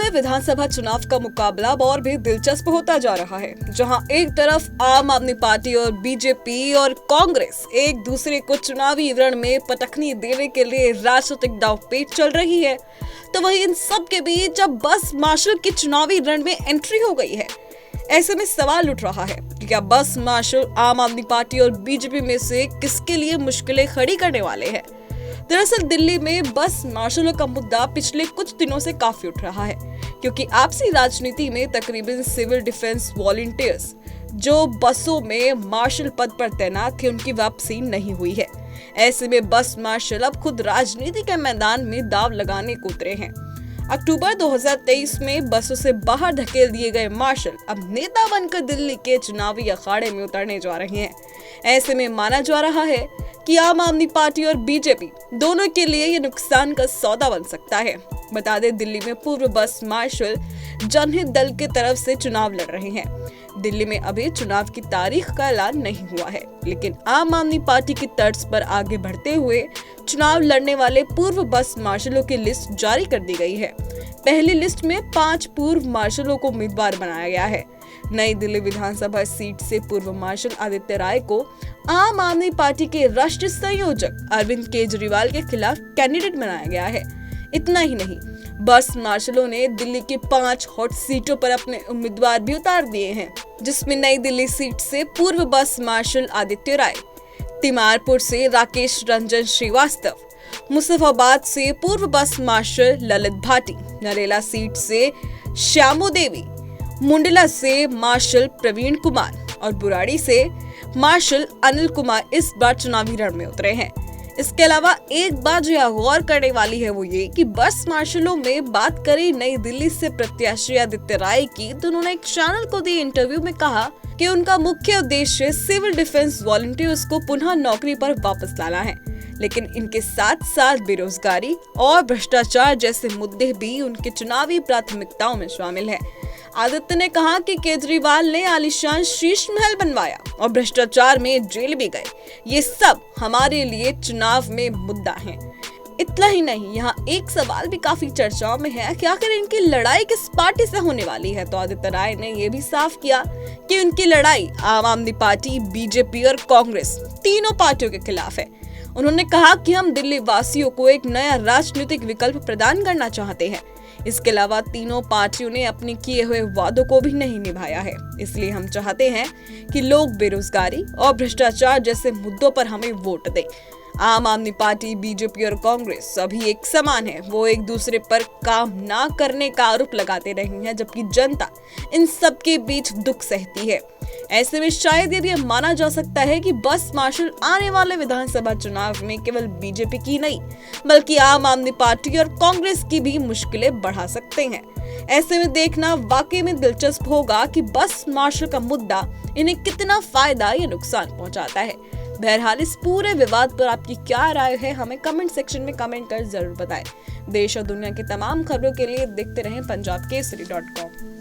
में विधानसभा चुनाव का मुकाबला और भी दिलचस्प होता जा रहा है, जहां एक तरफ आम आदमी पार्टी और बीजेपी और कांग्रेस एक दूसरे को चुनावी रण में पटखनी देने के लिए राजनीतिक दांवपेच चल रही है, तो वहीं इन सब के बीच अब बस मार्शल की चुनावी रण में एंट्री हो गई है। ऐसे में सवाल उठ रहा है कि क्या बस मार्शल आम आदमी पार्टी और बीजेपी में से किसके लिए मुश्किलें खड़ी करने वाले हैं। दरअसल दिल्ली में बस मार्शलों का मुद्दा पिछले कुछ दिनों से काफी उठ रहा है, क्योंकि आपसी राजनीति में तकरीबन सिविल डिफेंस वॉलंटियर्स जो बसों में मार्शल पद पर तैनात थे, उनकी वापसी नहीं हुई है। ऐसे में बस मार्शल अब खुद राजनीति के मैदान में दांव लगाने को उतरे हैं। अक्टूबर 2023 में बसों से बाहर धकेल दिए गए मार्शल अब नेता बनकर दिल्ली के चुनावी अखाड़े में उतरने जा रहे हैं। ऐसे में माना जा रहा है कि आम आदमी पार्टी और बीजेपी दोनों के लिए ये नुकसान का सौदा बन सकता है। बता दें, दिल्ली में पूर्व बस मार्शल जनहित दल के तरफ से चुनाव लड़ रहे हैं। दिल्ली में अभी चुनाव की तारीख का ऐलान नहीं हुआ है, लेकिन आम आदमी पार्टी की तर्ज पर आगे बढ़ते हुए चुनाव लड़ने वाले पूर्व बस मार्शलों की लिस्ट जारी कर दी गई है। पहली लिस्ट में 5 पूर्व मार्शलों को उम्मीदवार बनाया गया है। नई दिल्ली विधानसभा सीट से पूर्व मार्शल आदित्य राय को आम आदमी पार्टी के राष्ट्रीय संयोजक अरविंद केजरीवाल के खिलाफ कैंडिडेट बनाया गया है। इतना ही नहीं, बस मार्शलों ने दिल्ली की 5 हॉट सीटों पर अपने उम्मीदवार भी उतार दिए हैं, जिसमें नई दिल्ली सीट से पूर्व बस मार्शल आदित्य राय, तिमारपुर से राकेश रंजन श्रीवास्तव, मुजफ्फराबाद से पूर्व बस मार्शल ललित भाटी, नरेला सीट से श्यामो देवी, मुंडला से मार्शल प्रवीण कुमार और बुराड़ी से मार्शल अनिल कुमार इस बार चुनावी रण में उतरे हैं। इसके अलावा एक बात जो गौर करने वाली है वो ये कि बस मार्शलों में बात करें नई दिल्ली से प्रत्याशी आदित्य राय की, तो उन्होंने एक चैनल को दिए इंटरव्यू में कहा कि उनका मुख्य उद्देश्य सिविल डिफेंस वॉलंटियर्स को पुनः नौकरी पर वापस लाना है, लेकिन इनके साथ साथ बेरोजगारी और भ्रष्टाचार जैसे मुद्दे भी उनके चुनावी प्राथमिकताओं में शामिल है। आदित्य ने कहा कि केजरीवाल ने आलीशान शीश महल बनवाया और भ्रष्टाचार में जेल भी गए। ये सब हमारे लिए चुनाव में मुद्दा है। इतना ही नहीं, यहाँ एक सवाल भी काफी चर्चाओं में है कि आखिर इनकी लड़ाई किस पार्टी से होने वाली है। तो आदित्य राय ने यह भी साफ किया कि उनकी लड़ाई आम आदमी पार्टी, बीजेपी और कांग्रेस तीनों पार्टियों के खिलाफ है। उन्होंने कहा कि हम दिल्ली वासियों को एक नया राजनीतिक विकल्प प्रदान करना चाहते हैं। इसके अलावा तीनों पार्टियों ने अपने किए हुए वादों को भी नहीं निभाया है, इसलिए हम चाहते हैं कि लोग बेरोजगारी और भ्रष्टाचार जैसे मुद्दों पर हमें वोट दें। आम आदमी पार्टी, बीजेपी और कांग्रेस सभी एक समान है। वो एक दूसरे पर काम ना करने का आरोप लगाते रहे हैं, जबकि जनता इन सब के बीच दुख सहती है। ऐसे में शायद ये भी माना जा सकता है कि बस मार्शल आने वाले विधानसभा चुनाव में केवल बीजेपी की नहीं, बल्कि आम आदमी पार्टी और कांग्रेस की भी मुश्किलें बढ़ा सकते हैं। ऐसे में देखना वाकई में दिलचस्प होगा कि बस मार्शल का मुद्दा इन्हें कितना फायदा या नुकसान पहुंचाता है। बहरहाल इस पूरे विवाद पर आपकी क्या राय है, हमें कमेंट सेक्शन में कमेंट कर जरूर बताएं। देश और दुनिया की तमाम खबरों के लिए देखते रहें punjabkesari.com।